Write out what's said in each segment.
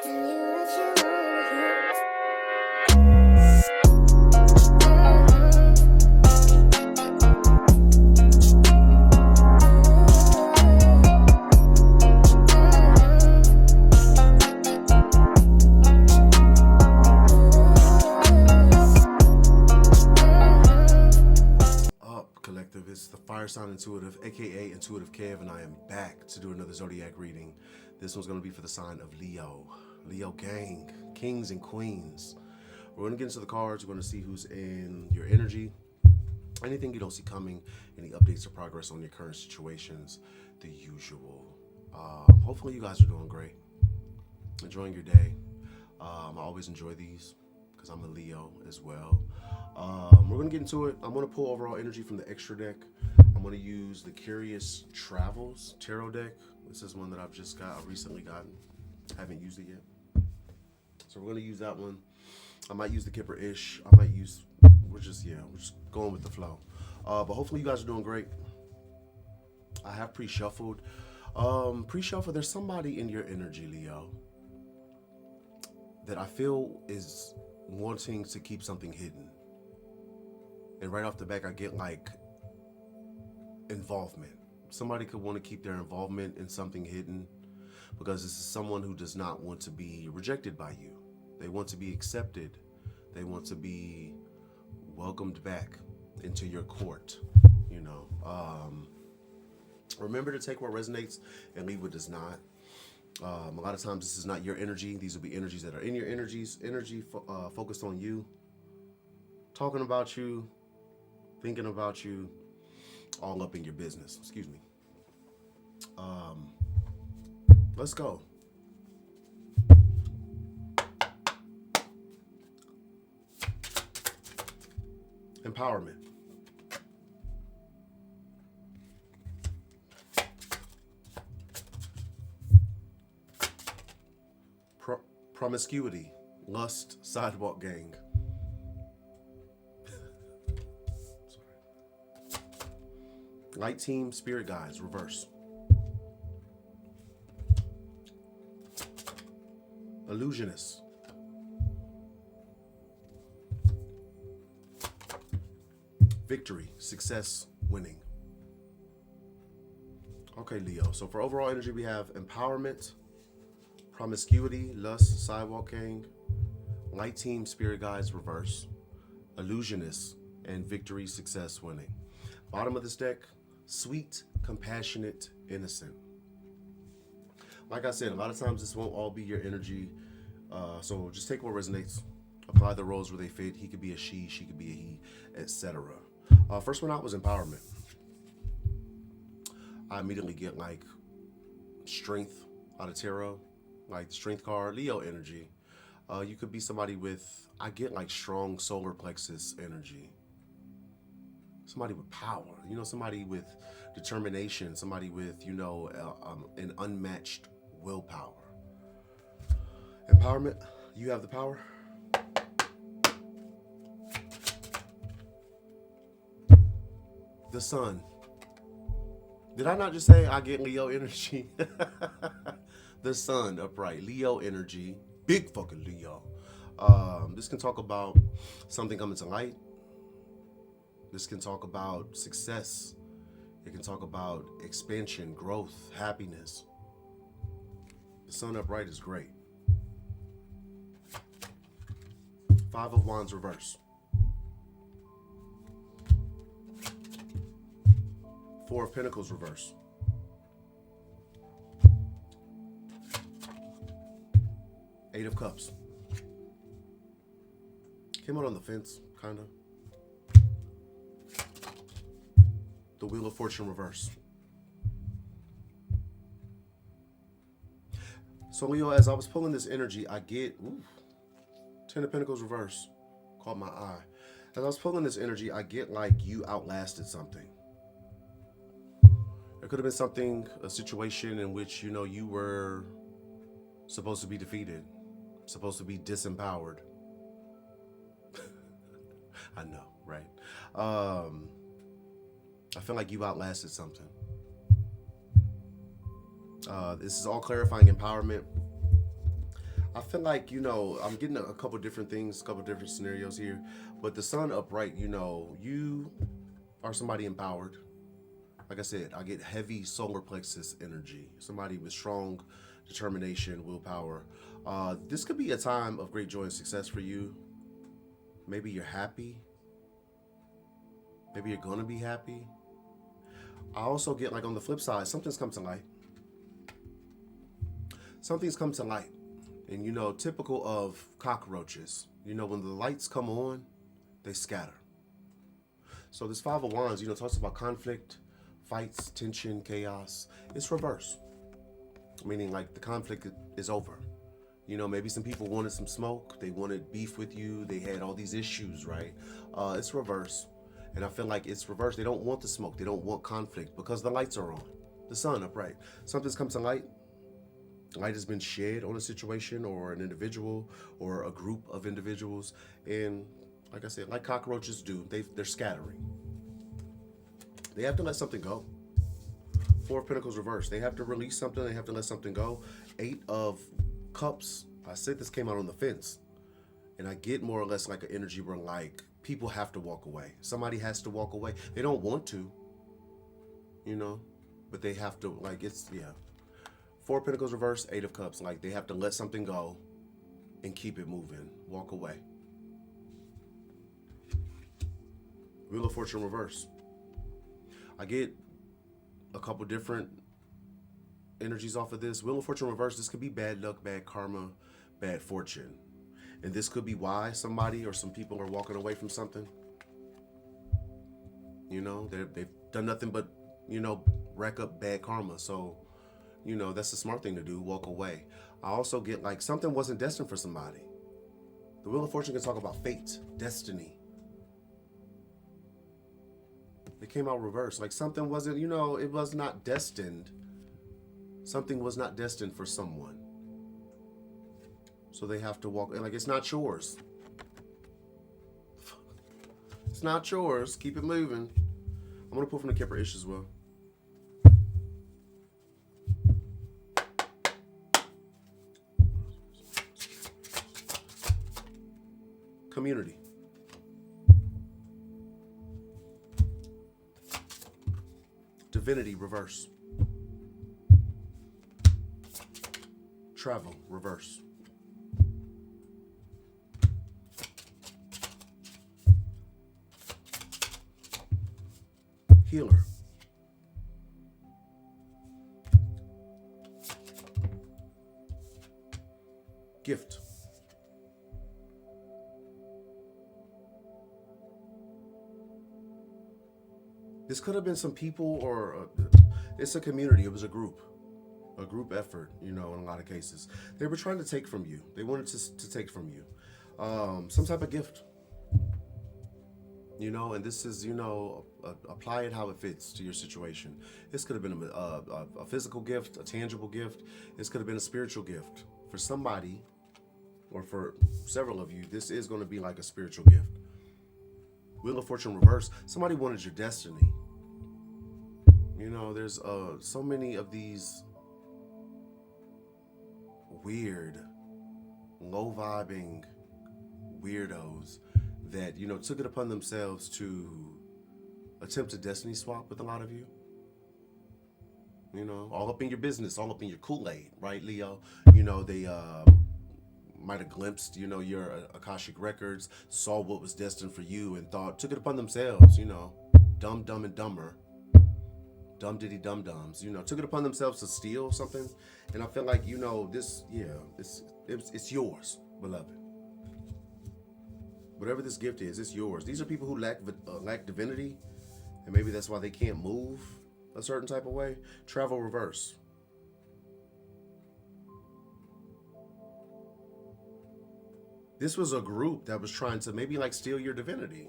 It's the Fire Sign Intuitive, aka IntuitiveKev, and I am back to do another zodiac reading. This one's going to be for the sign of Leo. Leo gang, kings and queens. We're going to get into the cards. We're going to see who's in your energy, anything you don't see coming, any updates or progress on your current situations, the usual. Hopefully you guys are doing great, enjoying your day. I always enjoy these because I'm a Leo as well. We're going to get into it. I'm going to pull overall energy from the extra deck. I'm going to use the Curious Travels Tarot deck. This is one that I've recently gotten. Haven't used it yet. So we're going to use that one. I might use the Kipper-ish. We're just going with the flow. But hopefully you guys are doing great. I have pre-shuffled. There's somebody in your energy, Leo, that I feel is wanting to keep something hidden. And right off the back, I get like involvement. Somebody could want to keep their involvement in something hidden because this is someone who does not want to be rejected by you. They want to be accepted. They want to be welcomed back into your court, you know. Remember to take what resonates and leave what does not. A lot of times this is not your energy. These will be energies that are in your energy focused on you, talking about you, thinking about you, all up in your business. Excuse me. Let's go. Empowerment. Promiscuity, lust, sidewalk gang. Light team, spirit guides, reverse. Illusionist. Victory, success, winning. Okay, Leo. So for overall energy, we have empowerment, promiscuity, lust, sidewalk gang, light team, spirit guides, reverse, illusionist, and victory, success, winning. Bottom of this deck, sweet, compassionate, innocent. Like I said, a lot of times this won't all be your energy. So just take what resonates, apply the roles where they fit. He could be a she could be a he, etc. First one out was empowerment. I immediately get like strength out of tarot, like the strength card, Leo energy. You could be somebody with, I get like strong solar plexus energy. Somebody with power, you know, somebody with determination, somebody with, you know, an unmatched willpower. Empowerment, you have the power. The sun. Did I not just say I get Leo energy? The sun upright, Leo energy, big fucking Leo. This can talk about something coming to light. This can talk about success. It can talk about expansion, growth, happiness. The sun upright is great. Five of Wands reverse. Four of Pentacles reverse. Eight of Cups. Came out on the fence, kind of. The Wheel of Fortune reverse. So Leo, as I was pulling this energy, I get, Ten of Pentacles reverse. Caught my eye. As I was pulling this energy, I get like you outlasted something. It could have been something, a situation in which, you know, you were supposed to be defeated, supposed to be disempowered. I know, right? I feel like you outlasted something. This is all clarifying empowerment. I feel like, you know, I'm getting a couple different things, a couple different scenarios here. But the sun upright, you know, you are somebody empowered. Like I said, I get heavy solar plexus energy. Somebody with strong determination, willpower. This could be a time of great joy and success for you. Maybe you're happy. Maybe you're going to be happy. I also get, like, on the flip side, something's come to light. Something's come to light. And, you know, typical of cockroaches, you know, when the lights come on, they scatter. So this Five of Wands, you know, talks about conflict, fights, tension, chaos. It's reverse. Meaning, like, the conflict is over. You know, maybe some people wanted some smoke. They wanted beef with you. They had all these issues, right? It's reverse. And I feel like it's reversed. They don't want the smoke. They don't want conflict because the lights are on. The sun upright. Something's come to light. Light has been shed on a situation or an individual or a group of individuals. And like I said, like cockroaches do, they're scattering. They have to let something go. Four of Pentacles reversed. They have to release something. They have to let something go. Eight of Cups. I said this came out on the fence. And I get more or less like an energy where, like, people have to walk away. Somebody has to walk away. They don't want to, you know, but they have to, like, it's, yeah. Four of Pentacles reversed, Eight of Cups. Like, they have to let something go and keep it moving. Walk away. Wheel of Fortune reverse. I get a couple different energies off of this. Wheel of Fortune reverse. This could be bad luck, bad karma, bad fortune. And this could be why somebody or some people are walking away from something. You know, they've done nothing but, you know, rack up bad karma. So, you know, that's the smart thing to do, walk away. I also get, like, something wasn't destined for somebody. The Wheel of Fortune can talk about fate, destiny. It came out reversed. Like, something wasn't, you know, it was not destined. Something was not destined for someone. So they have to walk, and, like, it's not yours. It's not yours. Keep it moving. I'm going to pull from the Kipper-ish as well. Community. Divinity, reverse. Travel, reverse. Healer. Gift. This could have been some people, or it's a community. It was a group effort, you know, in a lot of cases. They were trying to take from you. They wanted to take from you some type of gift. You know, and this is, you know, apply it how it fits to your situation. This could have been a physical gift, a tangible gift. This could have been a spiritual gift. For somebody, or for several of you, this is going to be like a spiritual gift. Wheel of Fortune reverse. Somebody wanted your destiny. You know, there's so many of these weird, low-vibing weirdos that, you know, took it upon themselves to attempt a destiny swap with a lot of you. You know, all up in your business, all up in your Kool-Aid, right, Leo? You know, they might have glimpsed, you know, your Akashic records, saw what was destined for you, and took it upon themselves, you know, dumb and dumber, dumb diddy dum dums, you know, took it upon themselves to steal something. And I feel like, you know, this, yeah, it's yours, beloved. Whatever this gift is, it's yours. These are people who lack divinity, and maybe that's why they can't move a certain type of way. Travel reverse. This was a group that was trying to maybe, like, steal your divinity.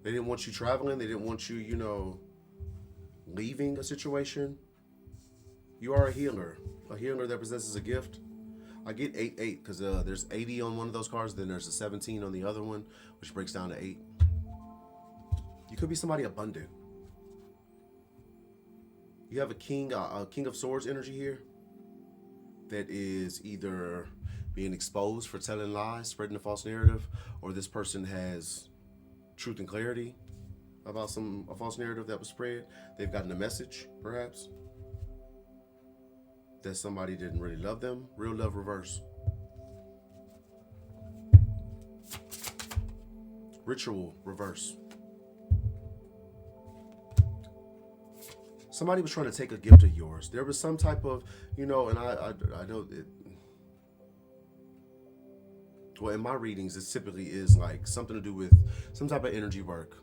They didn't want you traveling. They didn't want you, you know, leaving a situation. You are a healer that possesses a gift. I get 8-8 because there's 80 on one of those cards, then there's a 17 on the other one, which breaks down to 8. You could be somebody abundant. You have a king of swords energy here that is either being exposed for telling lies, spreading a false narrative, or this person has truth and clarity about a false narrative that was spread. They've gotten a message, perhaps, that somebody didn't really love them. Real love reverse. Ritual reverse. Somebody was trying to take a gift of yours. There was some type of, and I know it. Well, in my readings, it typically is like something to do with some type of energy work,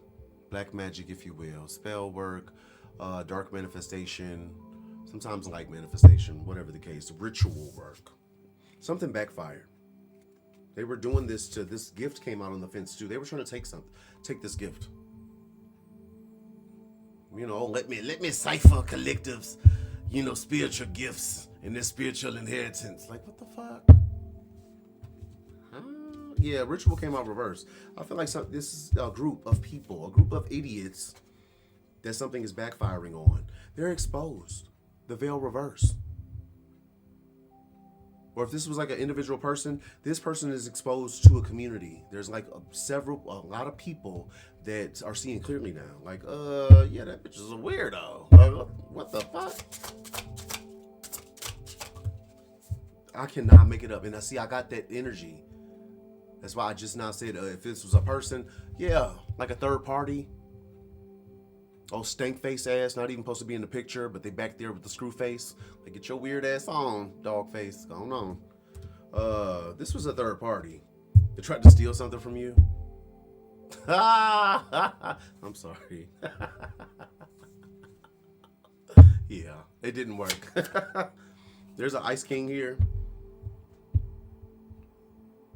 black magic, if you will, spell work, dark manifestation, sometimes light manifestation, whatever the case, ritual work. Something backfired. They were doing this gift came out on the fence too. They were trying to take this gift. Let me cipher collectives, spiritual gifts and their spiritual inheritance. Like, what the fuck? Yeah, ritual came out reverse. I feel like this is a group of people, a group of idiots that something is backfiring on. They're exposed. The veil reverse. Or if this was like an individual person, this person is exposed to a community. There's like a lot of people that are seeing clearly now. Like, yeah, that bitch is a weirdo. What the fuck? I cannot make it up. And I got that energy. That's why I just now said if this was a person, yeah, like a third party. Oh, stank face ass, not even supposed to be in the picture, but they back there with the screw face. Like, get your weird ass on, dog face. Going on. This was a third party. They tried to steal something from you. I'm sorry. Yeah, it didn't work. There's an Ice King here.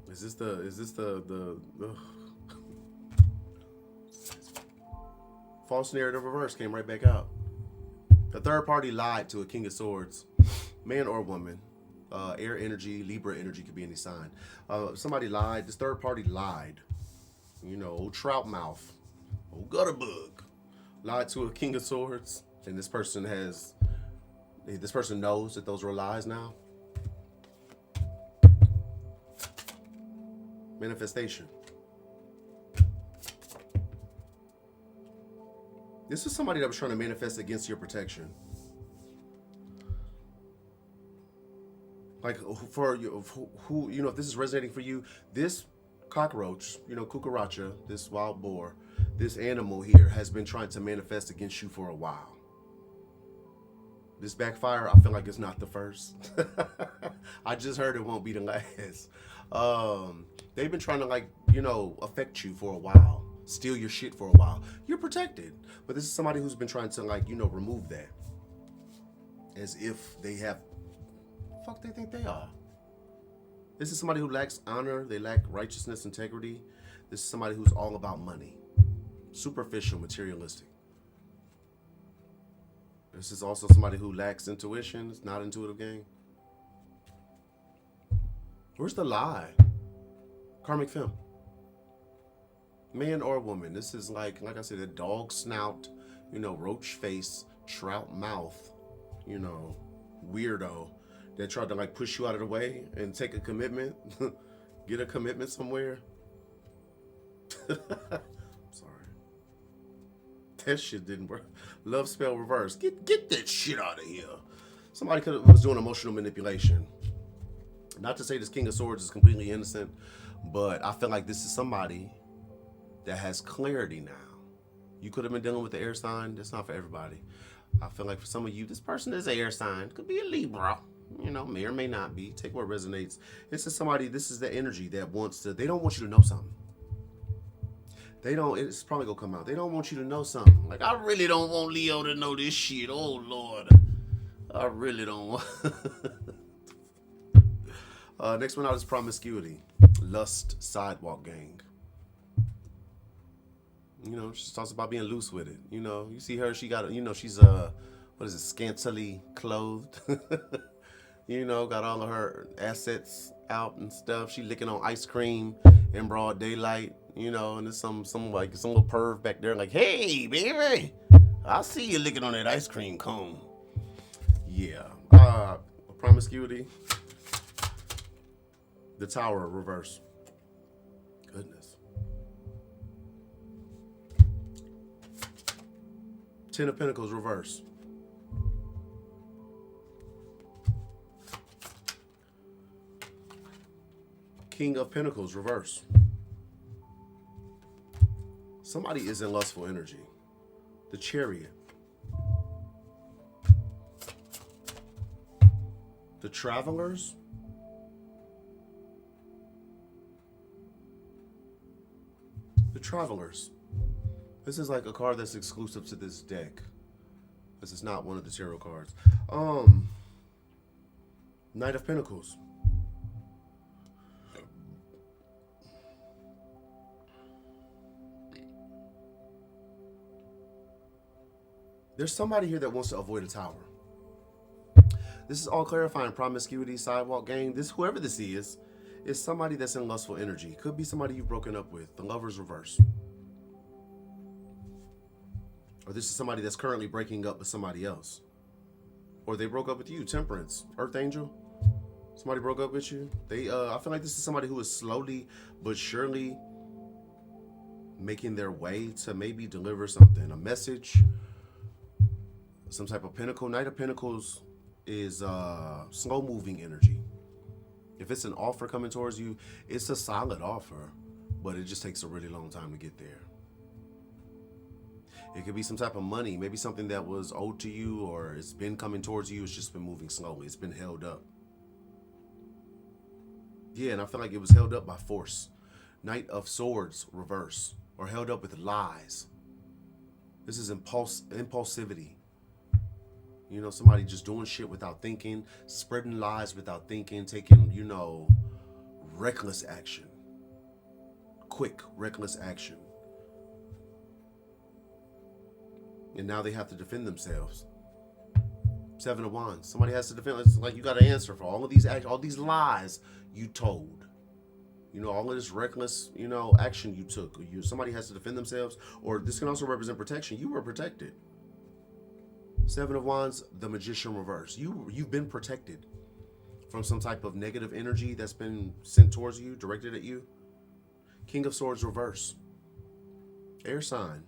Is this the false narrative reverse came right back out. The third party lied to a King of Swords, man or woman, air energy, Libra energy, could be any sign. Somebody lied. This third party lied. Old trout mouth, old gutter bug, lied to a King of Swords, and this person knows that those were lies now. Manifestation. This is somebody that was trying to manifest against your protection. Like, for you, who, if this is resonating for you, this cockroach, cucaracha, this wild boar, this animal here has been trying to manifest against you for a while. This backfire, I feel like it's not the first. I just heard it won't be the last. They've been trying to affect you for a while, steal your shit for a while. You're protected, but this is somebody who's been trying to remove that, as if they have. Fuck, they think they are. This is somebody who lacks honor. They lack righteousness, integrity. This is somebody who's all about money, superficial, materialistic. This is also somebody who lacks intuition. It's not intuitive gang. Where's the lie? Karmic femme. Man or woman. This is like I said, a dog snout, roach face, trout mouth, weirdo that tried to push you out of the way and take a commitment, get a commitment somewhere. Sorry. That shit didn't work. Love spell reverse. Get that shit out of here. Somebody was doing emotional manipulation. Not to say this King of Swords is completely innocent, but I feel like this is somebody that has clarity now. You could have been dealing with the air sign. That's not for everybody. I feel like for some of you, this person is an air sign. Could be a Libra. May or may not be. Take what resonates. This is somebody, this is the energy that they don't want you to know something. It's probably gonna come out. They don't want you to know something. Like, I really don't want Leo to know this shit. Oh, Lord. I really don't want. Next one out is promiscuity. Lust sidewalk gang. She talks about being loose with it. You see her, she got, she's, scantily clothed. Got all of her assets out and stuff. She licking on ice cream in broad daylight, and there's some little perv back there like, hey, baby, I see you licking on that ice cream cone. Yeah. Promiscuity. The Tower, reverse. Goodness. 10 of Pentacles, reverse. King of Pentacles, reverse. Somebody is in lustful energy. The Chariot. The Travelers. The Travelers. This is like a card that's exclusive to this deck. This is not one of the tarot cards. Knight of Pentacles. There's somebody here that wants to avoid a tower. This is all clarifying promiscuity, sidewalk gang. Whoever this is somebody that's in lustful energy. Could be somebody you've broken up with. The Lover's reverse. Or this is somebody that's currently breaking up with somebody else. Or they broke up with you. Temperance. Earth Angel. Somebody broke up with you. I feel like this is somebody who is slowly but surely making their way to maybe deliver something. A message. Some type of pentacle. Knight of Pentacles is slow moving energy. If it's an offer coming towards you, it's a solid offer, but it just takes a really long time to get there. It could be some type of money, maybe something that was owed to you or it's been coming towards you. It's just been moving slowly. It's been held up. Yeah, and I feel like it was held up by force. Knight of Swords, reverse, or held up with lies. This is impulsivity. You know, somebody just doing shit without thinking, spreading lies without thinking, taking, you know, reckless action. Quick, reckless action. And now they have to defend themselves. 7 of Wands. Somebody has to defend. It's like you got to answer for all of these all these lies you told. You know, all of this reckless, you know, action you took. Somebody has to defend themselves. Or this can also represent protection. You were protected. 7 of Wands, the Magician reverse. You've been protected from some type of negative energy that's been sent towards you, directed at you. King of Swords reverse. Air sign.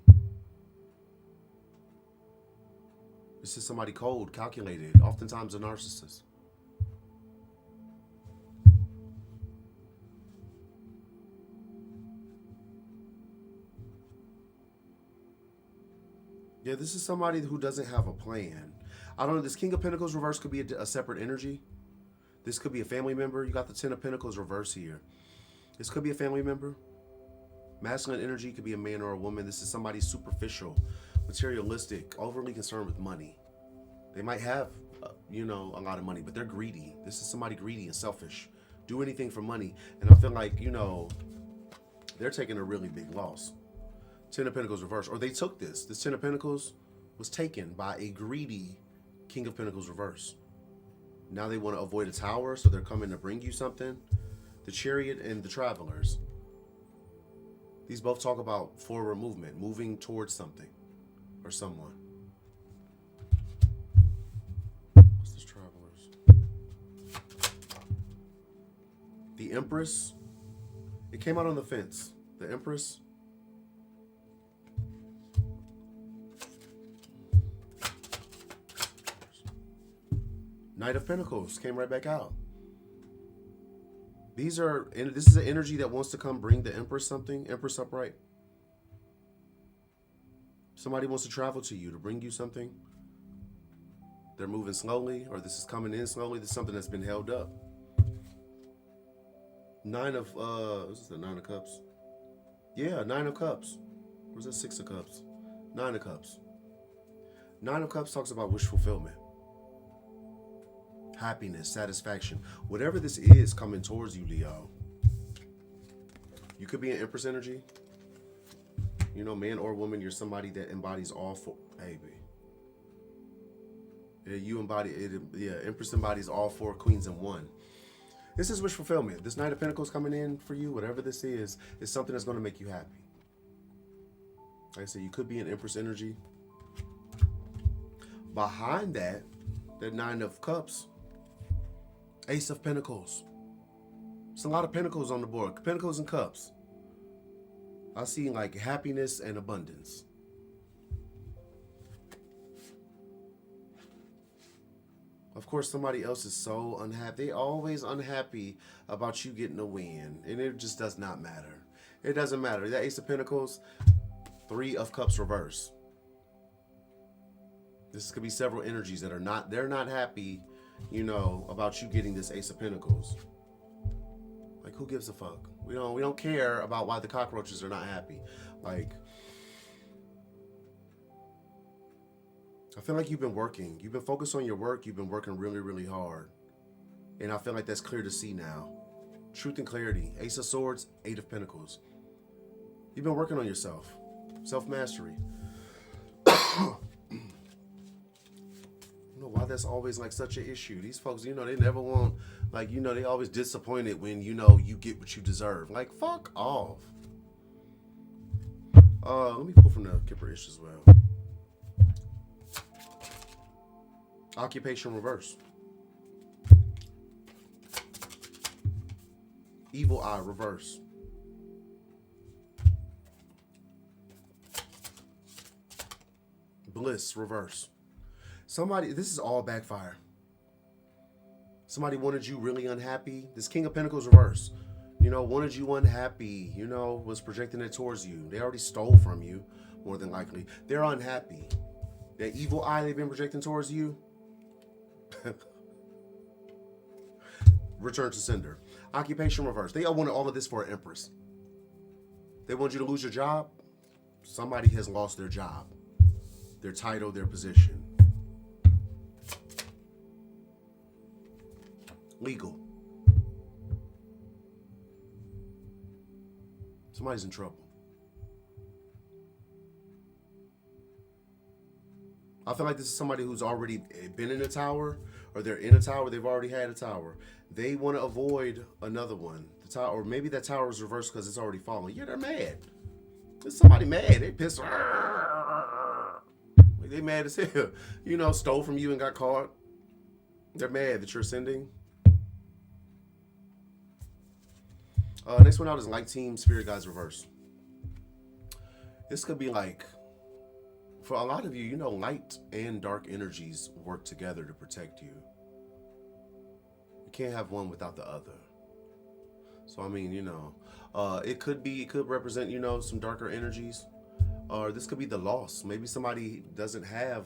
This is somebody cold, calculated, oftentimes a narcissist. Yeah, this is somebody who doesn't have a plan. I don't know. This King of Pentacles reverse could be a separate energy. This could be a family member. You got the 10 of Pentacles reverse here. This could be a family member. Masculine energy could be a man or a woman. This is somebody superficial, materialistic, overly concerned with money. They might have, you know, a lot of money, but they're greedy. This is somebody greedy and selfish. Do anything for money. And I feel like, you know, they're taking a really big loss. 10 of Pentacles reverse, or they took this. This 10 of Pentacles was taken by a greedy King of Pentacles reverse. Now they want to avoid a tower, so they're coming to bring you something. The Chariot and the Travelers. These both talk about forward movement, moving towards something or someone. What's this Travelers? The Empress. It came out on the fence. The Empress. Knight of Pentacles came right back out. This is an energy that wants to come bring the Empress something. Empress upright. Somebody wants to travel to you to bring you something. They're moving slowly, or this is coming in slowly. This is something that's been held up. This is the 9 of Cups. Yeah, 9 of Cups. Where's that 6 of Cups? 9 of Cups. 9 of Cups talks about wish fulfillment. Happiness, satisfaction, whatever this is coming towards you, Leo. You could be an Empress energy. You know, man or woman, you're somebody that embodies all four. Baby. Yeah, you embody it. Yeah, Empress embodies all 4 queens in one. This is wish fulfillment. This Knight of Pentacles coming in for you, whatever this is something that's going to make you happy. Like I said, you could be an Empress energy. Behind that, That Nine of Cups. Ace of Pentacles. It's a lot of pentacles on the board. Pentacles and cups. I see like happiness and abundance. Of course, somebody else is so unhappy. They always unhappy about you getting a win. And it just does not matter. It doesn't matter. That Ace of Pentacles, Three of Cups reverse. This could be several energies that are not, they're not happy, you know, about you getting this Ace of Pentacles. Like, who gives a fuck? We don't care about why the cockroaches are not happy. Like, I feel like you've been working. You've been focused on your work. You've been working really, really hard. And I feel like that's clear to see now. Truth and clarity. Ace of Swords, Eight of Pentacles. You've been working on yourself. Self-mastery. Why that's always like such an issue. These folks, you know, they never want, like, you know, they always disappointed when, you know, you get what you deserve. Like, fuck off. Let me pull from the Kipper-ish as well. Occupation reverse. Evil eye reverse. Bliss reverse. Somebody, this is all backfire. Somebody wanted you really unhappy. This King of Pentacles reverse. You know, wanted you unhappy, you know, was projecting it towards you. They already stole from you, more than likely. They're unhappy. That evil eye they've been projecting towards you. Return to sender. Occupation reverse. They all wanted all of this for an Empress. They want you to lose your job. Somebody has lost their job, their title, their position. Legal. Somebody's in trouble. I feel like this is somebody who's already been in a tower, or they're in a tower, they've already had a tower. They want to avoid another one. The tower, or maybe that tower is reversed because it's already fallen. Yeah, they're mad. There's somebody mad. They pissed. They mad as hell. You know, stole from you and got caught. They're mad that you're sending. Next one out is Light Team Spirit Guides reverse. This could be like, for a lot of you, you know, light and dark energies work together to protect you. You can't have one without the other. So, I mean, you know, it could represent, you know, some darker energies. Or this could be the loss. Maybe somebody doesn't have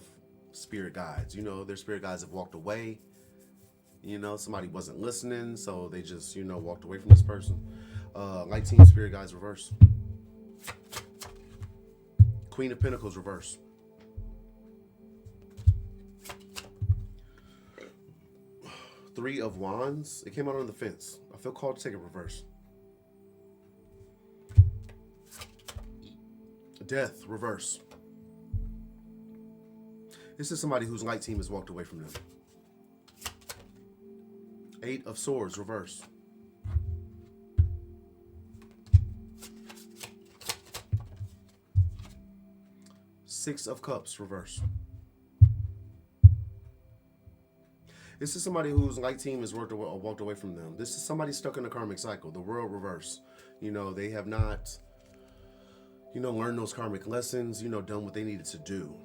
spirit guides. You know, their spirit guides have walked away. You know, somebody wasn't listening, so they just, you know, walked away from this person. Light Team Spirit Guides reverse. Queen of Pentacles reverse. Three of Wands. It came out on the fence. I feel called to take it reverse. Death reverse. This is somebody whose light team has walked away from them. Eight of Swords reverse. Six of Cups reverse. This is somebody whose light team has walked away from them. This is somebody stuck in a karmic cycle. The World reverse. You know, they have not, you know, learned those karmic lessons, you know, done what they needed to do.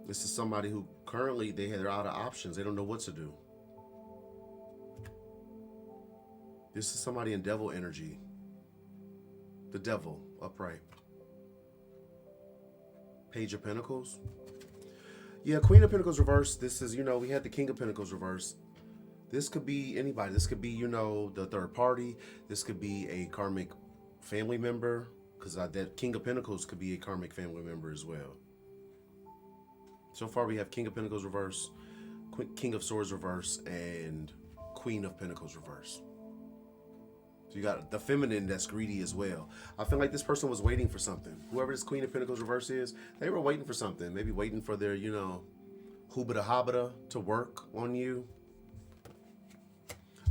This is somebody who currently they're out of options. They don't know what to do. This is somebody in devil energy. The devil, upright. Page of Pentacles. Yeah, Queen of Pentacles reverse. This is, you know, we had the King of Pentacles reverse. This could be anybody. This could be, you know, the third party. This could be a karmic family member, because that King of Pentacles could be a karmic family member as well. So far we have King of Pentacles reverse, King of Swords reverse, and Queen of Pentacles reverse. So you got the feminine that's greedy as well. I feel like this person was waiting for something. Whoever this Queen of Pentacles reverse is, they were waiting for something. Maybe waiting for their, you know, hoobada hobbada to work on you.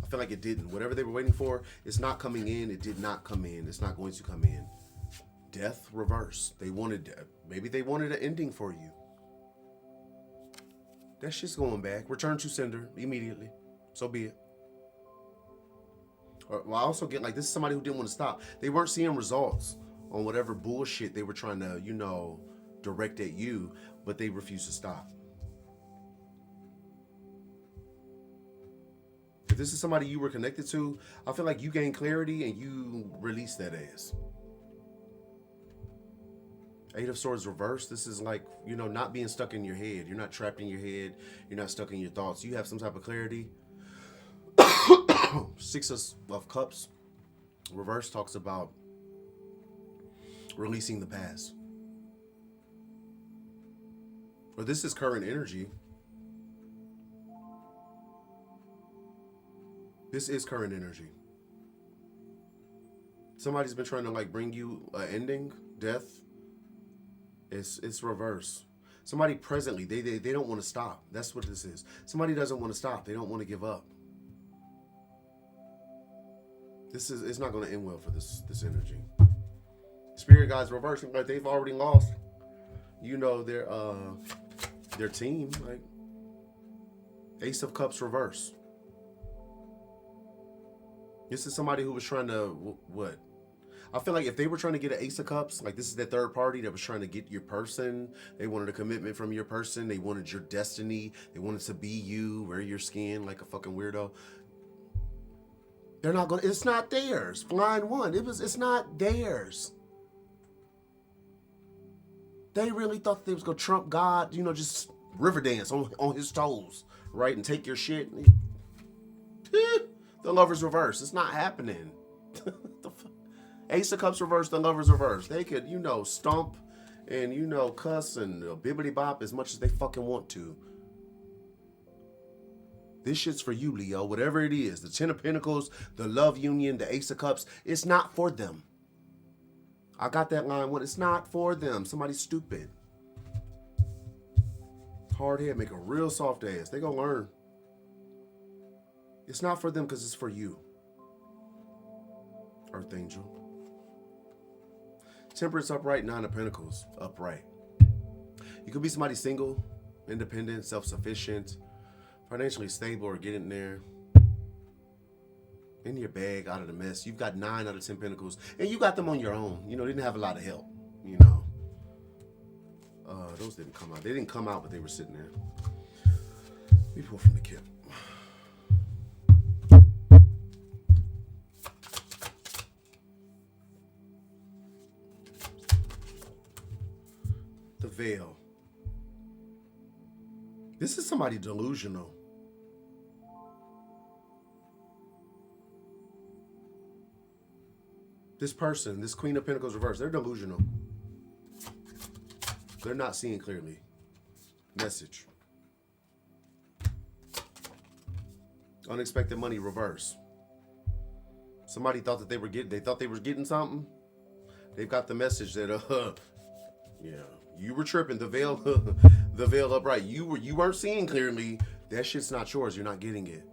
I feel like it didn't. Whatever they were waiting for, it's not coming in. It did not come in. It's not going to come in. Death reverse. They wanted, maybe they wanted an ending for you. That shit's going back. Return to sender immediately. So be it. Well, I also get like, this is somebody who didn't want to stop. They weren't seeing results on whatever bullshit they were trying to, you know, direct at you, but they refused to stop. If this is somebody you were connected to, I feel like you gain clarity and you release that ass. Eight of Swords reversed. This is like, you know, not being stuck in your head. You're not trapped in your head. You're not stuck in your thoughts. You have some type of clarity. Six of Cups reverse talks about releasing the past. Or this is current energy. This is current energy. Somebody's been trying to like bring you an ending, death. It's reverse. Somebody presently, they don't want to stop. That's what this is. Somebody doesn't want to stop. They don't want to give up. It's not going to end well for this energy. Spirit guides reversing, like they've already lost, you know, their team. Like Ace of Cups reverse. This is somebody who was trying to what? I feel like if they were trying to get an Ace of Cups, like this is the third party that was trying to get your person. They wanted a commitment from your person. They wanted your destiny. They wanted to be you, wear your skin like a fucking weirdo. They're not going to, it's not theirs. Line one, it's not theirs. They really thought they was going to trump God, you know, just river dance on his toes, right? And take your shit. The Lover's reverse. It's not happening. Ace of Cups reverse, the Lover's reverse. They could, you know, stomp and, you know, cuss and bibbity bop as much as they fucking want to. This shit's for you, Leo. Whatever it is, the Ten of Pentacles, the Love Union, the Ace of Cups, it's not for them. I got that line one. It's not for them. Somebody's stupid. Hard head, make a real soft ass. They gonna learn. It's not for them because it's for you. Earth Angel. Temperance upright, Nine of Pentacles upright. You could be somebody single, independent, self-sufficient, financially stable, or getting there. In your bag, out of the mess. You've got 9 out of 10 Pentacles, and you got them on your own. You know, they didn't have a lot of help. You know, those didn't come out. They didn't come out, but they were sitting there. Let me pull from the Kip. The Veil. This is somebody delusional. This person, this Queen of Pentacles reverse, they're delusional. They're not seeing clearly. Message. Unexpected money reverse. Somebody thought that they were getting something. They've got the message that yeah, you were tripping. The veil the veil upright. You weren't seeing clearly. That shit's not yours. You're not getting it.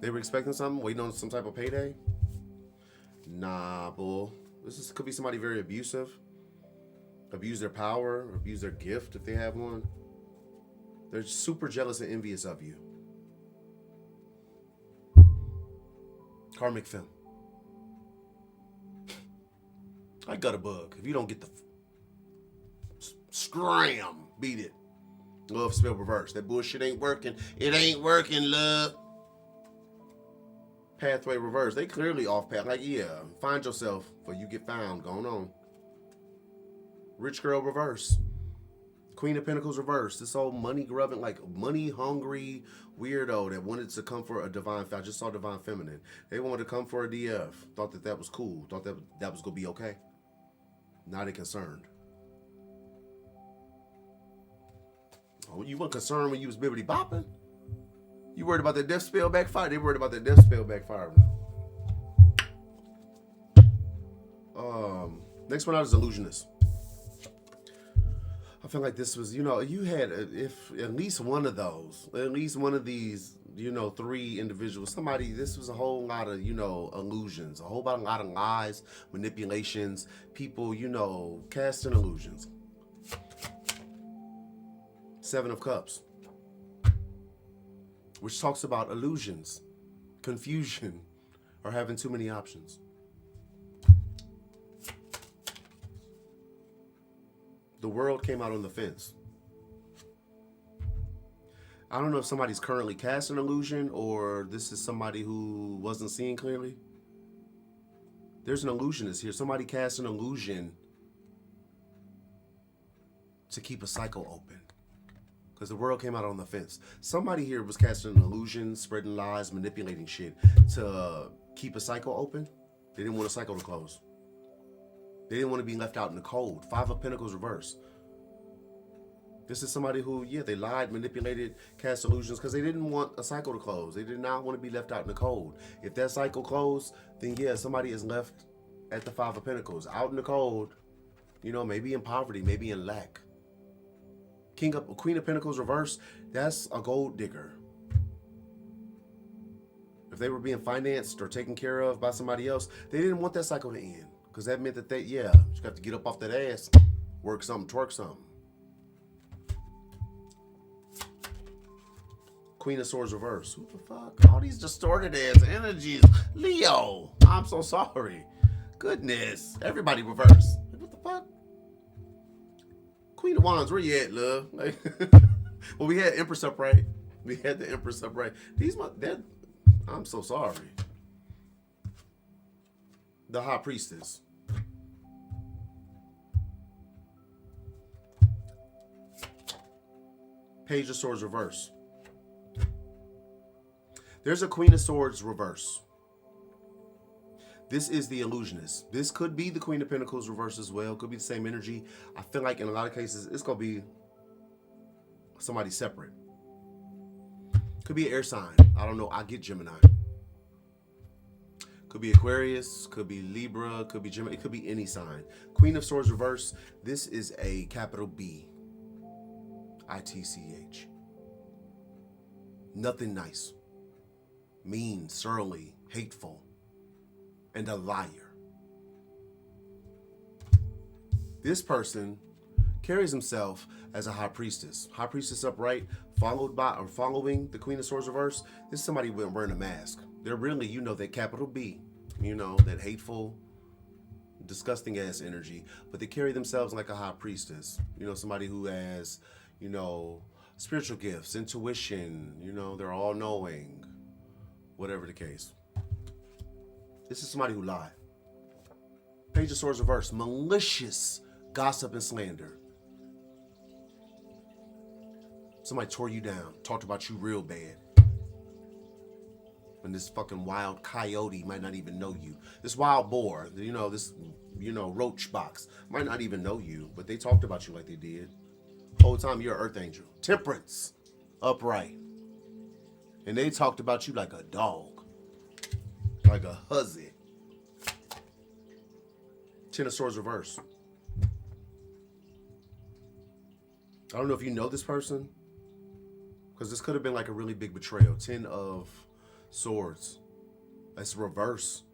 They were expecting something, waiting on some type of payday. Nah, bull. Could be somebody very abusive. Abuse their power, abuse their gift if they have one. They're super jealous and envious of you. Karmic Femme. I got a bug. If you don't get the scram, beat it. Love spell reverse. That bullshit ain't working. It ain't working, love. Pathway reverse. They clearly off path. Like, yeah, find yourself before you get found. Going on. Rich girl reverse. Queen of Pentacles reverse. This old money grubbing, like money hungry weirdo that wanted to come for a divine. I just saw divine feminine. They wanted to come for a DF. Thought that was cool. Thought that was gonna be okay. Now they concerned. Oh, you weren't concerned when you was bibbity bopping. You worried about the death spell backfire? They worried about the death spell backfire. Next one out is illusionist. I feel like this was, you know, you had if at least one of those, at least one of these, you know, 3 individuals, this was a whole lot of, you know, illusions, a whole lot of lies, manipulations, people, you know, casting illusions. Seven of Cups, which talks about illusions, confusion, or having too many options. The World came out on the fence. I don't know if somebody's currently cast an illusion or this is somebody who wasn't seeing clearly. There's an illusionist here. Somebody cast an illusion to keep a cycle open. Because the World came out on the fence. Somebody here was casting an illusion, spreading lies, manipulating shit to keep a cycle open. They didn't want a cycle to close. They didn't want to be left out in the cold. Five of Pentacles reverse. This is somebody who, yeah, they lied, manipulated, cast illusions because they didn't want a cycle to close. They did not want to be left out in the cold. If that cycle closed, then yeah, somebody is left at the Five of Pentacles, out in the cold, you know, maybe in poverty, maybe in lack. Queen of Pentacles reverse, that's a gold digger. If they were being financed or taken care of by somebody else, they didn't want that cycle to end because that meant that they, yeah, you have to get up off that ass, work something, twerk something. Queen of Swords reverse. Who the fuck? All these distorted ass energies. Leo, I'm so sorry. Goodness. Everybody reverse. What the fuck? Queen of Wands, where you at, love? Like, well, we had Empress upright. We had the Empress upright. I'm so sorry. The High Priestess. Page of Swords reverse. There's a Queen of Swords reverse. This is the illusionist. This could be the Queen of Pentacles reverse as well. Could be the same energy. I feel like in a lot of cases, it's going to be somebody separate. Could be an air sign. I don't know. I get Gemini. Could be Aquarius. Could be Libra. Could be Gemini. It could be any sign. Queen of Swords reverse. This is a capital B. ITCH. Nothing nice. Mean, surly, hateful, and a liar. This person carries himself as a high priestess. High priestess upright, followed by or following the Queen of Swords reverse. This is somebody wearing a mask. They're really, you know, that capital B, you know, that hateful, disgusting ass energy, but they carry themselves like a high priestess. You know, somebody who has, you know, spiritual gifts, intuition, you know, they're all knowing. Whatever the case. This is somebody who lied. Page of Swords reverse. Malicious gossip and slander. Somebody tore you down. Talked about you real bad. And this fucking wild coyote might not even know you. This wild boar, you know, this, you know, roach box might not even know you, but they talked about you like they did. Whole time you're an earth angel. Temperance. Upright. And they talked about you like a dog. Like a hussy. Ten of Swords reverse. I don't know if you know this person. Because this could have been like a really big betrayal. 10 of Swords. That's reverse.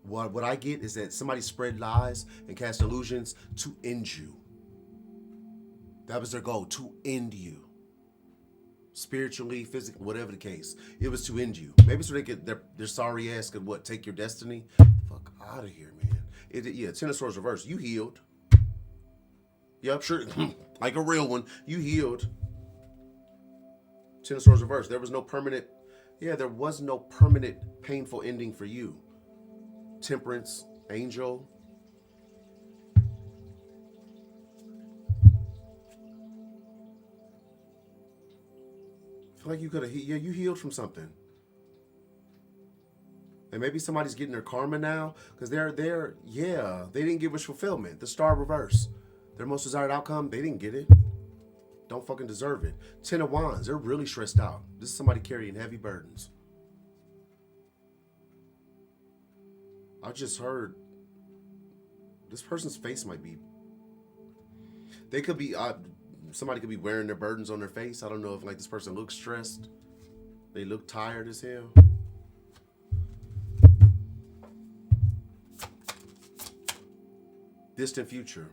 What I get is that somebody spread lies and cast illusions to end you. That was their goal, to end you. Spiritually, physically, whatever the case. It was to end you. Maybe so they could, their sorry ass could what, take your destiny? Fuck out of here, man. Yeah, Ten of Swords reverse. You healed. Yep, sure. Like a real one. You healed. Ten of Swords reverse. There was no permanent, there was no permanent painful ending for you. Temperance, angel. I feel like you could have, you healed from something. And maybe somebody's getting their karma now because they didn't get wish fulfillment. The Star reverse. Their most desired outcome, they didn't get it. Don't fucking deserve it. 10 of Wands, they're really stressed out. This is somebody carrying heavy burdens. I just heard this person's face might be, they could be, somebody could be wearing their burdens on their face. I don't know if like this person looks stressed. They look tired as hell. Distant future.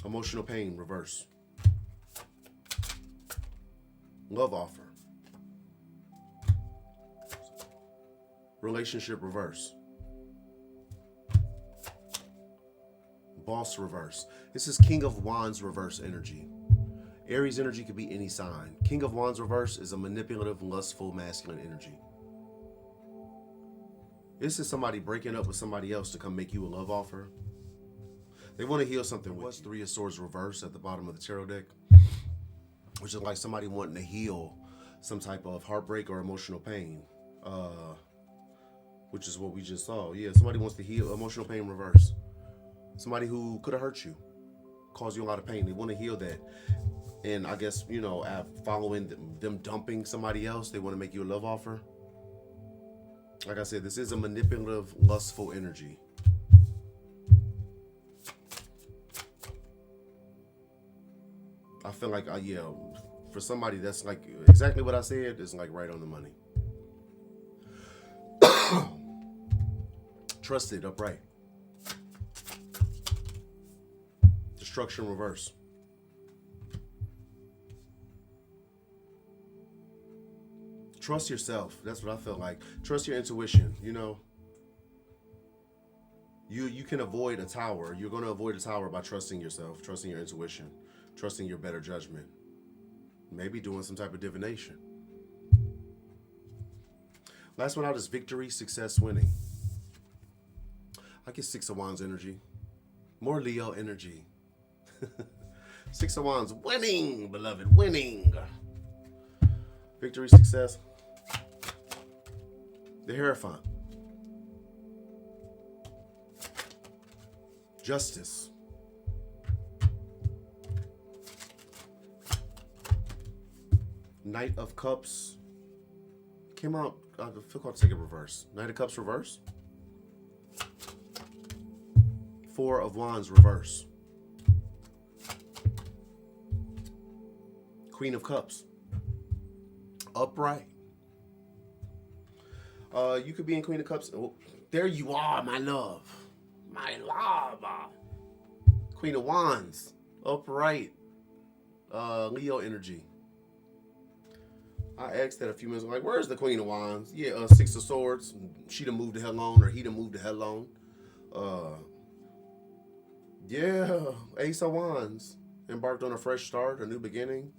Emotional pain, reverse. Love offer. Relationship, reverse. Boss, reverse. This is King of Wands, reverse energy. Aries energy could be any sign. King of Wands, reverse is a manipulative, lustful, masculine energy. This is somebody breaking up with somebody else to come make you a love offer. They want to heal something. What's Three of Swords reverse at the bottom of the tarot deck? Which is like somebody wanting to heal some type of heartbreak or emotional pain. Which is what we just saw. Yeah, somebody wants to heal emotional pain reverse. Somebody who could have hurt you, caused you a lot of pain. They want to heal that. And I guess, you know, following them dumping somebody else, they want to make you a love offer. Like I said, this is a manipulative, lustful energy. I feel like, yeah, for somebody that's like exactly what I said, is like right on the money. Trusted, upright. Destruction, reverse. Trust yourself. That's what I felt like. Trust your intuition, you know. You can avoid a tower. You're going to avoid a tower by trusting yourself, trusting your intuition, trusting your better judgment. Maybe doing some type of divination. Last one out is victory, success, winning. I get Six of Wands energy. More Leo energy. Six of Wands, winning, beloved, winning. Victory, success. The Hierophant. Justice. Knight of Cups. Came out, I feel called to take it reverse. Knight of Cups, reverse. Four of Wands, reverse. Queen of Cups. Upright. You could be in Queen of Cups. Oh, there you are, my love. My love. Queen of Wands. Upright. Leo energy. I asked that a few minutes ago, like, where's the Queen of Wands? Yeah, Six of Swords. She done moved the hell on, or he done moved the hell on. Yeah, Ace of Wands. Embarked on a fresh start, a new beginning.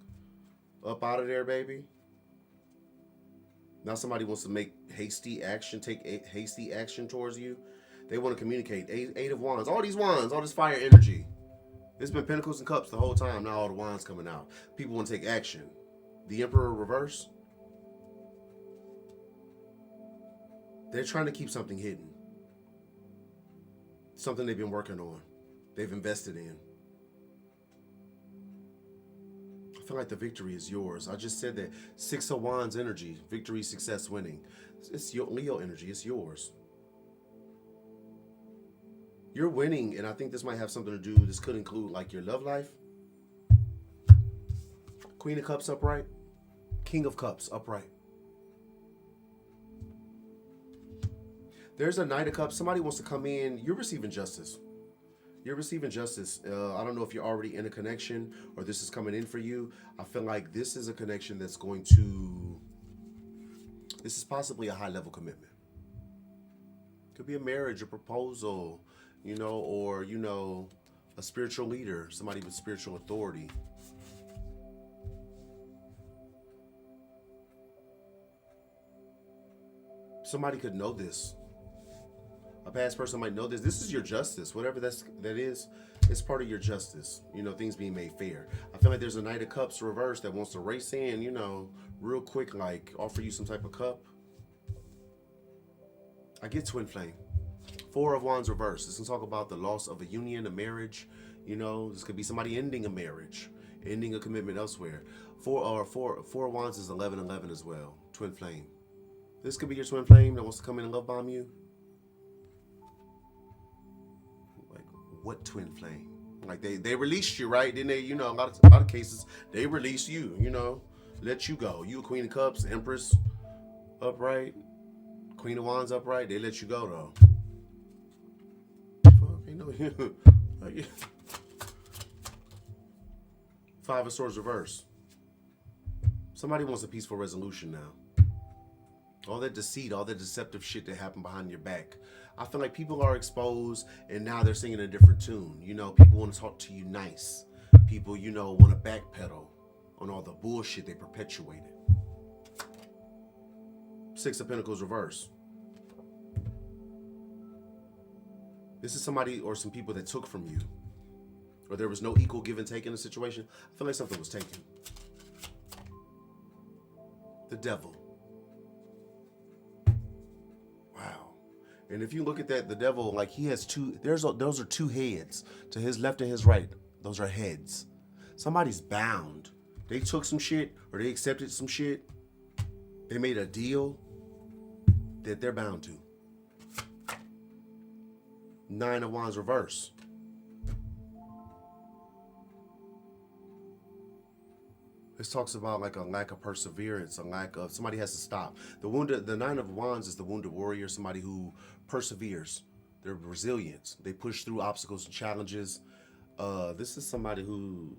Up out of there, baby. Now somebody wants to make hasty action, take hasty action towards you. They want to communicate. Eight of Wands. All these wands, all this fire energy. It's been Pentacles and Cups the whole time. Now all the wands coming out. People want to take action. The Emperor reverse. They're trying to keep something hidden. Something they've been working on. They've invested in. I feel like the victory is yours. I just said that. Six of Wands energy. Victory, success, winning. It's your Leo energy. It's yours. You're winning, and I think this might have something to do. This could include like your love life. Queen of Cups upright. King of Cups upright. There's a Knight of Cups. Somebody wants to come in. You're receiving justice. You're receiving justice. I don't know if you're already in a connection or this is coming in for you. I feel like this is a connection that's going to... This is possibly a high-level commitment. Could be a marriage, a proposal, you know, or, you know, a spiritual leader, somebody with spiritual authority. Somebody could know this. A past person might know this. This is your justice. Whatever that is, it's part of your justice. You know, things being made fair. I feel like there's a Knight of Cups reverse that wants to race in, you know, real quick, like offer you some type of cup. I get Twin Flame. Four of Wands reverse. This can talk about the loss of a union, a marriage. You know, this could be somebody ending a marriage, ending a commitment elsewhere. Four of Wands is 11-11 as well. Twin Flame. This could be your Twin Flame that wants to come in and love bomb you. Like, what Twin Flame? Like, they released you, right? Didn't they? You know, a lot of cases, they release you, you know, let you go. You a Queen of Cups, Empress upright, Queen of Wands upright, they let you go, though. Fuck, you know, Five of Swords reverse. Somebody wants a peaceful resolution now. All that deceit, all that deceptive shit that happened behind your back. I feel like people are exposed and now they're singing a different tune. You know, people want to talk to you nice. People, you know, want to backpedal on all the bullshit they perpetuated. Six of Pentacles reverse. This is somebody or some people that took from you. Or there was no equal give and take in the situation. I feel like something was taken. The Devil. Wow. And if you look at that, the Devil, like he has two, those are two heads. To his left and his right, those are heads. Somebody's bound. They took some shit or they accepted some shit. They made a deal that they're bound to. Nine of Wands reverse. This talks about like a lack of perseverance, a lack of, somebody has to stop. The Nine of Wands is the wounded warrior, somebody who perseveres. They're resilient. They push through obstacles and challenges. This is somebody who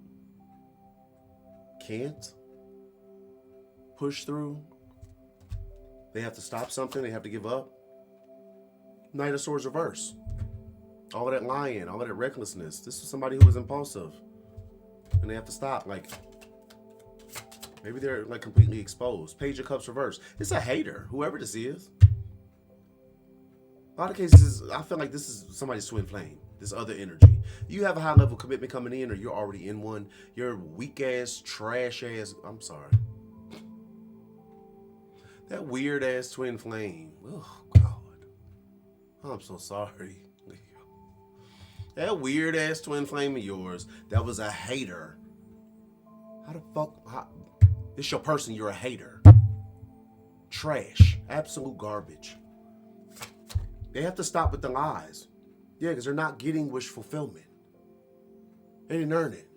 can't push through. They have to stop something. They have to give up. Knight of Swords reverse. All of that lying, all of that recklessness. This is somebody who is impulsive. And they have to stop. Like, maybe they're like completely exposed. Page of Cups reverse. It's a hater, whoever this is. A lot of cases, I feel like this is somebody's twin flame. This other energy. You have a high level commitment coming in or you're already in one. You're weak ass, trash ass. I'm sorry. That weird ass twin flame. Oh, God. I'm so sorry. That weird ass twin flame of yours that was a hater. How the fuck? It's your person, you're a hater. Trash. Absolute garbage. They have to stop with the lies. Yeah, because they're not getting wish fulfillment. They didn't earn it.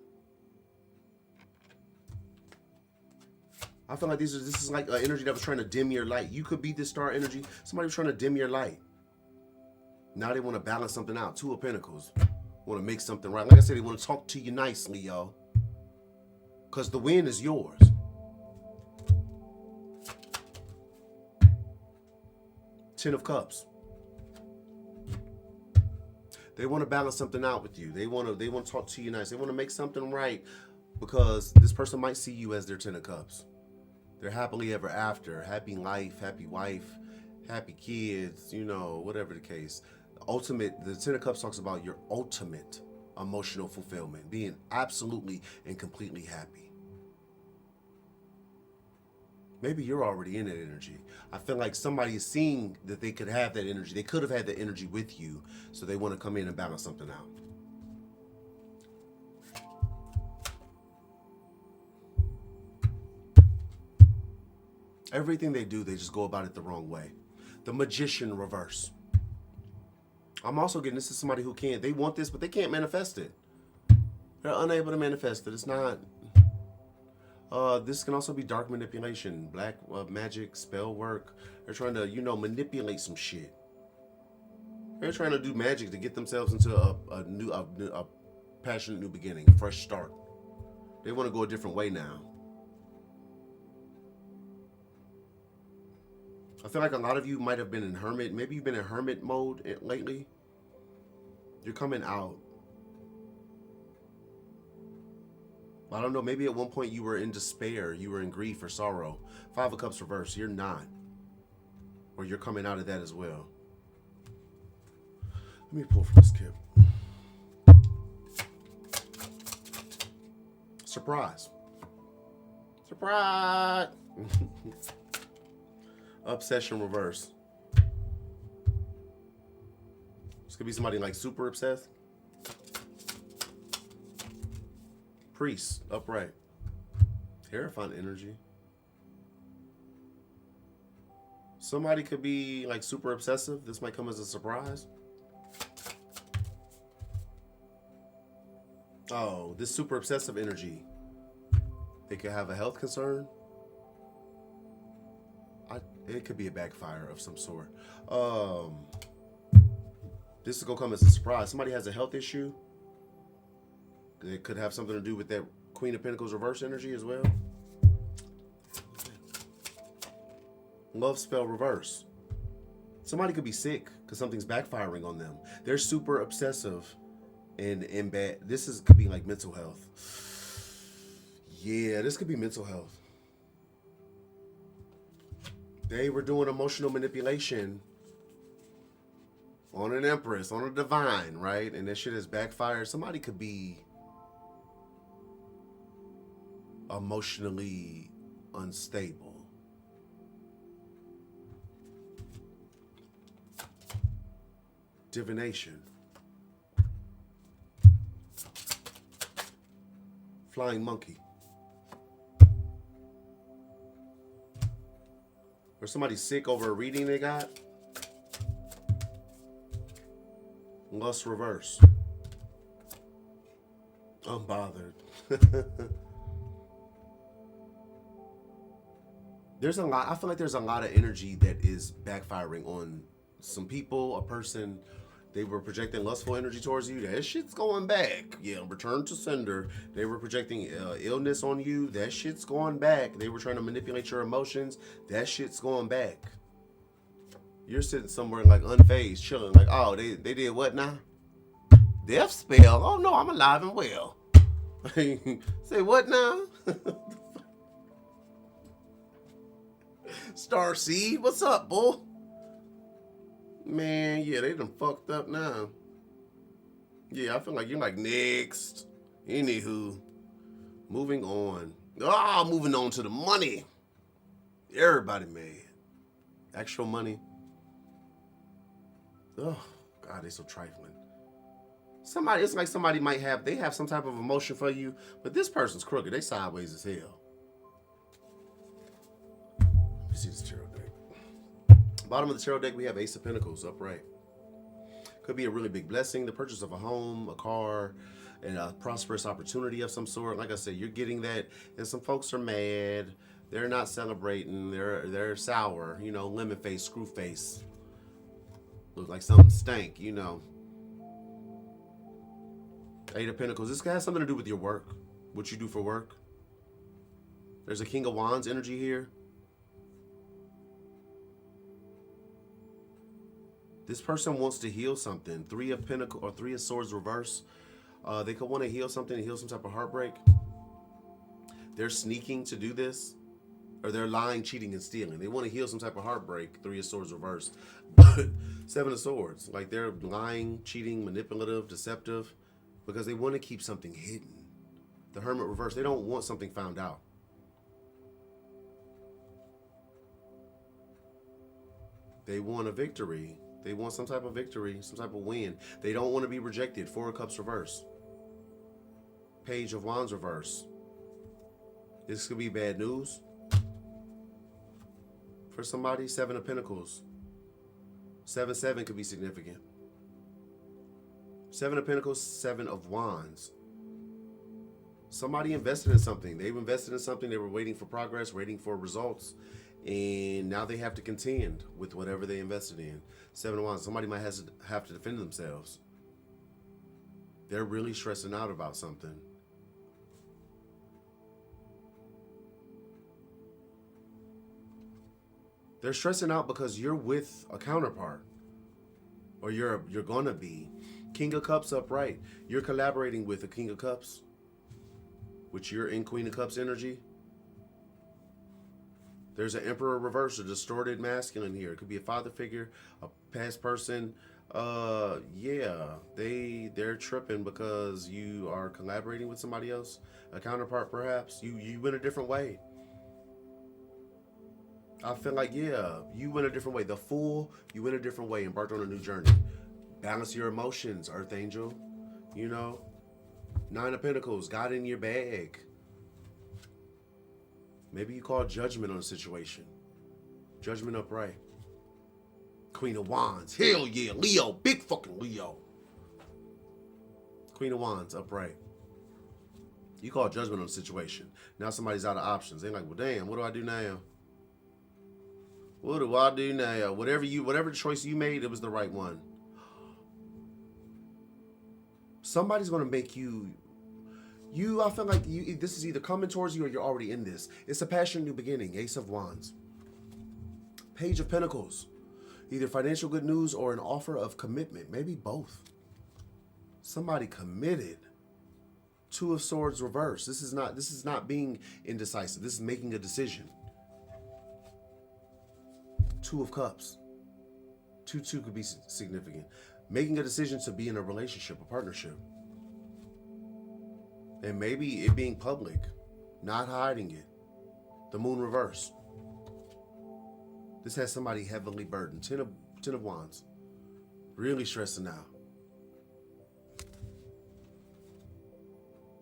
I feel like this is like an energy that was trying to dim your light. You could be this star energy. Somebody was trying to dim your light. Now they want to balance something out. Two of Pentacles. Want to make something right. Like I said, they want to talk to you nicely, y'all. Because the win is yours. Ten of Cups. They want to balance something out with you. They want to talk to you nice. They want to make something right because this person might see you as their Ten of Cups. They're happily ever after. Happy life, happy wife, happy kids, you know, whatever the case. The Ten of Cups talks about your ultimate emotional fulfillment, being absolutely and completely happy. Maybe you're already in that energy. I feel like somebody is seeing that they could have that energy. They could have had that energy with you, so they want to come in and balance something out. Everything they do, they just go about it the wrong way. The Magician reverse. I'm also getting this is somebody who can't. They want this, but they can't manifest it. They're unable to manifest it. It's not. This can also be dark manipulation, black magic, spell work. They're trying to, you know, manipulate some shit. They're trying to do magic to get themselves into a passionate new beginning, a fresh start. They want to go a different way now. I feel like a lot of you might have been in hermit. Maybe you've been in hermit mode lately. You're coming out. I don't know. Maybe at one point you were in despair. You were in grief or sorrow. Five of Cups reverse. You're not. Or you're coming out of that as well. Let me pull from this Kip. Surprise. Surprise. Obsession reverse. This could be somebody like super obsessed. Priest, upright. Terrifying energy. Somebody could be like super obsessive. This might come as a surprise. Oh, this super obsessive energy. They could have a health concern. It could be a backfire of some sort. This is gonna come as a surprise. Somebody has a health issue. It could have something to do with that Queen of Pentacles reverse energy as well. Love spell reverse. Somebody could be sick because something's backfiring on them. They're super obsessive and bad. Could be like mental health. Yeah, this could be mental health. They were doing emotional manipulation on an empress, on a divine, right? And that shit has backfired. Somebody could be emotionally unstable. Divination. Flying monkey. Or somebody sick over a reading they got. Lust reverse. Unbothered. There's a lot. I feel like there's a lot of energy that is backfiring on some people, a person. They were projecting lustful energy towards you. That shit's going back. Yeah, return to sender. They were projecting illness on you. That shit's going back. They were trying to manipulate your emotions. That shit's going back. You're sitting somewhere like unfazed, chilling. Like, oh, they did what now? Death spell. Oh no, I'm alive and well. Say what now? Starseed, what's up, bull? Man, yeah, they done fucked up now. Yeah, I feel like you're like next. Anywho, moving on. Moving on to the money. Everybody mad. Actual money. Oh, God, they so trifling. It's like somebody they have some type of emotion for you, but this person's crooked. They sideways as hell. Let me see this tarot deck. Bottom of the tarot deck, we have Ace of Pentacles upright. Could be a really big blessing, the purchase of a home, a car, and a prosperous opportunity of some sort. Like I said, you're getting that, and some folks are mad. They're not celebrating. They're sour. You know, lemon face, screw face. Look like something stank. You know. Eight of Pentacles. This has something to do with your work, what you do for work. There's a King of Wands energy here. This person wants to heal something. Three of Pentacles or Three of Swords reverse. They could want to heal something, heal some type of heartbreak. They're sneaking to do this. Or they're lying, cheating, and stealing. They want to heal some type of heartbreak. Three of Swords reverse. But Seven of Swords. Like they're lying, cheating, manipulative, deceptive. Because they want to keep something hidden. The Hermit reverse. They don't want something found out. They want a victory. They want some type of victory, some type of win. They don't want to be rejected. Four of Cups reverse. Page of Wands reverse. This could be bad news for somebody. Seven of Pentacles. 7-7 could be significant. Seven of Pentacles, Seven of Wands. Somebody invested in something. They've invested in something. They were waiting for progress, waiting for results. And now they have to contend with whatever they invested in. Seven of Wands. Somebody might have to defend themselves. They're really stressing out about something. They're stressing out because you're with a counterpart. Or you're gonna be. King of Cups upright. You're collaborating with a King of Cups. Which you're in Queen of Cups energy. There's an Emperor reverse, a distorted masculine here. It could be a father figure, a past person. Yeah, they're tripping because you are collaborating with somebody else, a counterpart perhaps. You went a different way. I feel like, yeah, you went a different way. The Fool, you went a different way, embarked on a new journey. Balance your emotions, Earth Angel. You know, Nine of Pentacles, got in your bag. Maybe you call judgment on a situation. Judgment upright. Queen of Wands. Hell yeah, Leo. Big fucking Leo. Queen of Wands upright. You call judgment on a situation. Now somebody's out of options. They're like, well, damn, what do I do now? What do I do now? Whatever choice you made, it was the right one. Somebody's going to make you I feel like this is either coming towards you or you're already in this. It's a passion, new beginning. Ace of Wands. Page of Pentacles. Either financial good news or an offer of commitment. Maybe both. Somebody committed. Two of Swords reversed. This is not being indecisive. This is making a decision. Two of Cups. 2-2 could be significant. Making a decision to be in a relationship, a partnership. And maybe it being public, not hiding it. The Moon reverse. This has somebody heavily burdened. Ten of Wands. Really stressing out.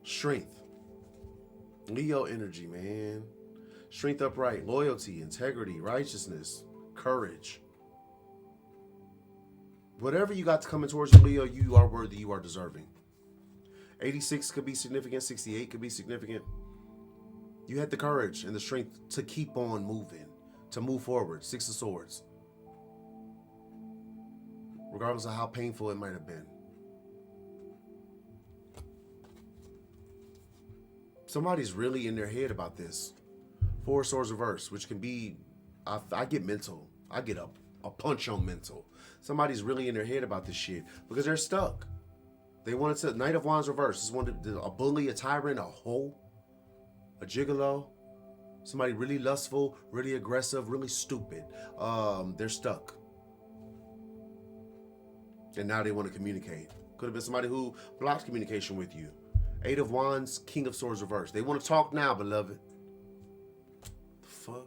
Strength. Leo energy, man. Strength upright. Loyalty, integrity, righteousness, courage. Whatever you got coming towards you, Leo, you are worthy, you are deserving. 86 could be significant. 68 could be significant. You had the courage and the strength to keep on moving, to move forward. 6 of Swords. Regardless of how painful it might have been. Somebody's really in their head about this. 4 of Swords reverse, which can be, I get mental. I get a punch on mental. Somebody's really in their head about this shit because they're stuck. They wanted to, Knight of Wands reverse. This one, a bully, a tyrant, a hoe, a gigolo. Somebody really lustful, really aggressive, really stupid. They're stuck. And now they want to communicate. Could have been somebody who blocked communication with you. 8 of Wands, King of Swords reverse. They want to talk now, beloved. The fuck?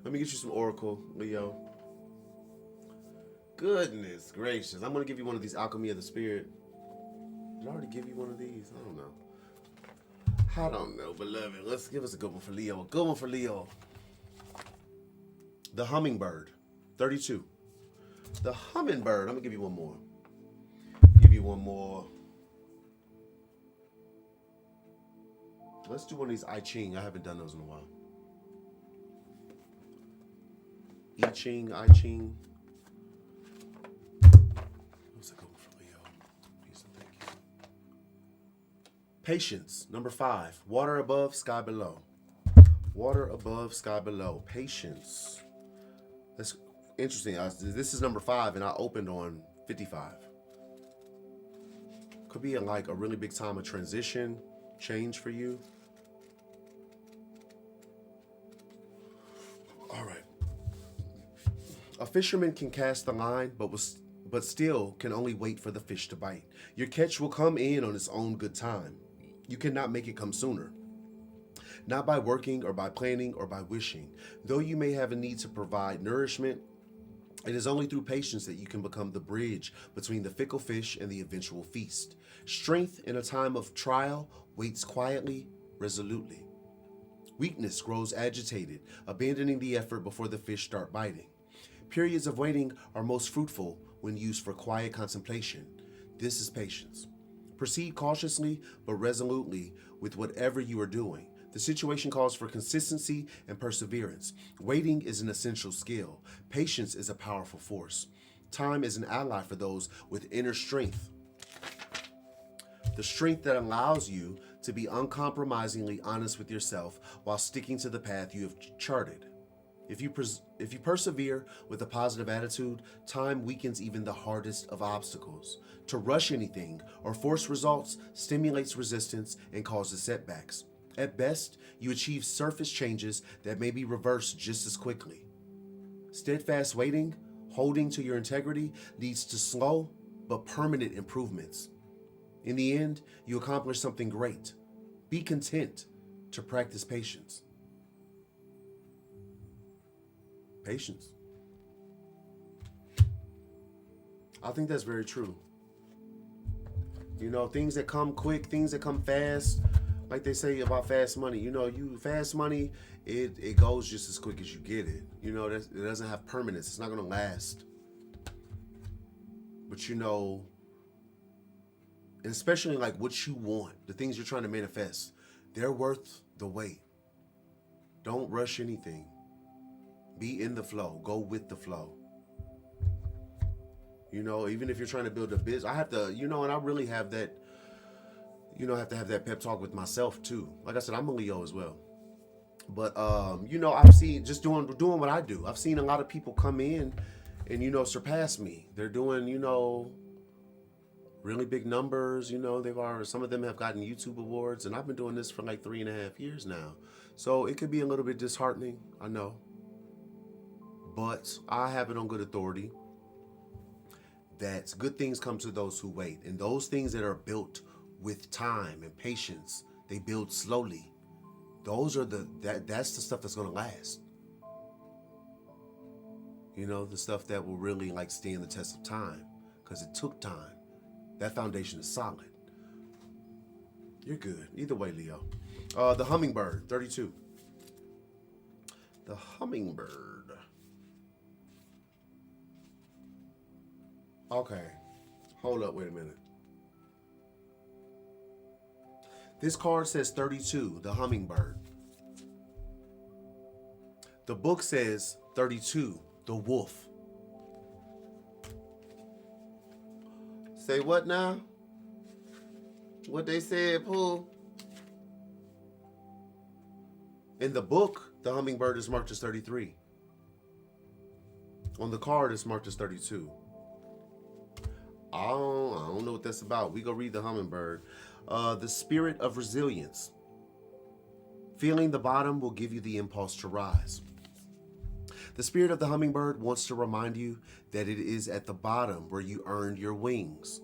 Let me get you some Oracle, Leo. Goodness gracious. I'm going to give you one of these Alchemy of the Spirit. Did I already give you one of these? I don't know, beloved. Let's give us a good one for Leo. A good one for Leo. The Hummingbird. 32. The Hummingbird. I'm going to give you one more. Give you one more. Let's do one of these I Ching. I haven't done those in a while. I Ching, I Ching. What's a good one for Leo? Peace and thank you. Patience, number 5. Water above, sky below. Water above, sky below. Patience. That's interesting. This is number 5, and I opened on 55. Could be like a really big time of transition, change for you. All right. A fisherman can cast the line, but still can only wait for the fish to bite. Your catch will come in on its own good time. You cannot make it come sooner. Not by working or by planning or by wishing. Though you may have a need to provide nourishment, it is only through patience that you can become the bridge between the fickle fish and the eventual feast. Strength in a time of trial waits quietly, resolutely. Weakness grows agitated, abandoning the effort before the fish start biting. Periods of waiting are most fruitful when used for quiet contemplation. This is patience. Proceed cautiously but resolutely with whatever you are doing. The situation calls for consistency and perseverance. Waiting is an essential skill. Patience is a powerful force. Time is an ally for those with inner strength. The strength that allows you to be uncompromisingly honest with yourself while sticking to the path you have charted. If you persevere with a positive attitude, time weakens even the hardest of obstacles. To rush anything or force results stimulates resistance and causes setbacks. At best, you achieve surface changes that may be reversed just as quickly. Steadfast waiting, holding to your integrity, leads to slow but permanent improvements. In the end, you accomplish something great. Be content to practice patience. Patience. I think that's very true. You know, things that come quick, things that come fast, like they say about fast money. You know, fast money, it goes just as quick as you get it. You know, it doesn't have permanence. It's not going to last. But you know, and especially like what you want, the things you're trying to manifest, they're worth the wait. Don't rush anything. Be in the flow. Go with the flow. You know, even if you're trying to build a business, I have to, you know, and I really have that you know, I have to have that pep talk with myself too. Like I said, I'm a Leo as well. But you know, I've seen, just doing what I do, I've seen a lot of people come in and, you know, surpass me. They're doing, you know, really big numbers. You know, some of them have gotten YouTube awards, and I've been doing this for like 3.5 years now. So it could be a little bit disheartening, I know. But I have it on good authority that good things come to those who wait. And those things that are built with time and patience, they build slowly. Those are that's the stuff that's gonna last. You know, the stuff that will really like stand the test of time, because it took time. That foundation is solid. You're good. Either way, Leo. The hummingbird, 32. The hummingbird. Okay. Hold up, wait a minute. This card says 32, the hummingbird. The book says 32, the wolf. Say what now? What they said, Pooh? In the book, the hummingbird is marked as 33. On the card, it's marked as 32. I don't know what that's about. We go read the hummingbird. The spirit of resilience. Feeling the bottom will give you the impulse to rise. The spirit of the hummingbird wants to remind you that it is at the bottom where you earned your wings.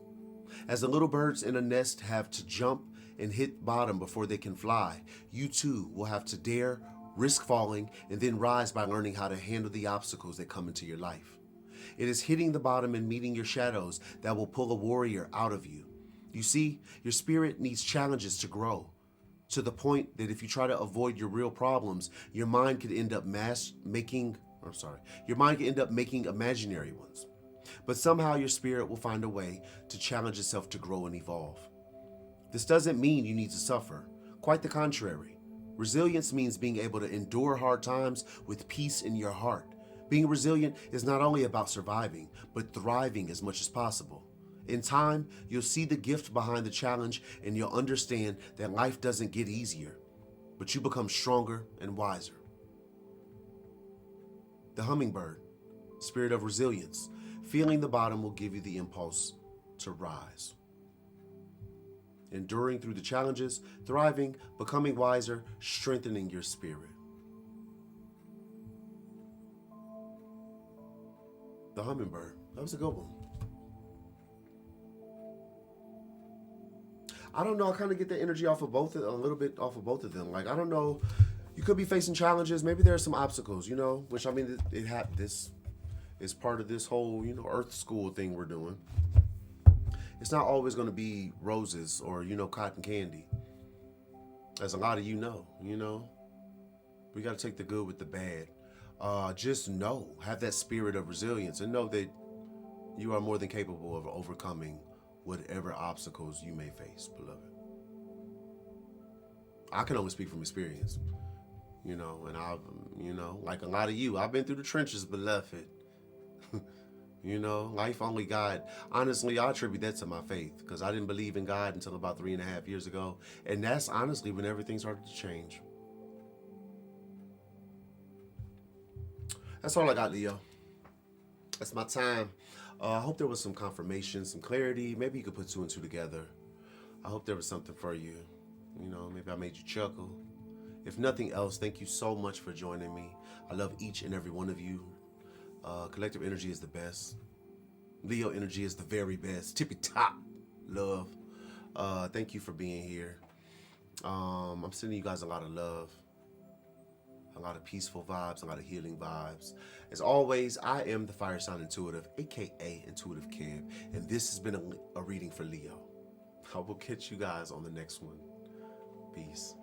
As the little birds in a nest have to jump and hit bottom before they can fly, you too will have to dare, risk falling, and then rise by learning how to handle the obstacles that come into your life. It is hitting the bottom and meeting your shadows that will pull a warrior out of you. You see, your spirit needs challenges to grow, to the point that if you try to avoid your real problems, your mind could end up making imaginary ones. But somehow your spirit will find a way to challenge itself to grow and evolve. This doesn't mean you need to suffer. Quite the contrary. Resilience means being able to endure hard times with peace in your heart. Being resilient is not only about surviving, but thriving as much as possible. In time, you'll see the gift behind the challenge, and you'll understand that life doesn't get easier, but you become stronger and wiser. The hummingbird, spirit of resilience. Feeling the bottom will give you the impulse to rise. Enduring through the challenges, thriving, becoming wiser, strengthening your spirit. The hummingbird. That was a good one. I don't know. I kind of get the energy off of a little bit off of both of them. Like, I don't know. You could be facing challenges. Maybe there are some obstacles, you know, which, I mean, this is part of this whole, you know, Earth School thing we're doing. It's not always going to be roses or, you know, cotton candy. As a lot of you know. We got to take the good with the bad. Just have that spirit of resilience and know that you are more than capable of overcoming whatever obstacles you may face, beloved. I can only speak from experience, you know, and like a lot of you, I've been through the trenches, beloved. You know, life only God. Honestly, I attribute that to my faith, because I didn't believe in God until about 3.5 years ago. And that's honestly when everything started to change. That's all I got, Leo. That's my time. I hope there was some confirmation, some clarity. Maybe you could put two and two together. I hope there was something for you. You know, maybe I made you chuckle. If nothing else, thank you so much for joining me. I love each and every one of you. Collective energy is the best. Leo energy is the very best. Tippy top love. Thank you for being here. I'm sending you guys a lot of love. A lot of peaceful vibes, a lot of healing vibes. As always, I am the Fire Sign Intuitive, aka IntuitiveKev, and this has been a reading for Leo. I will catch you guys on the next one. Peace.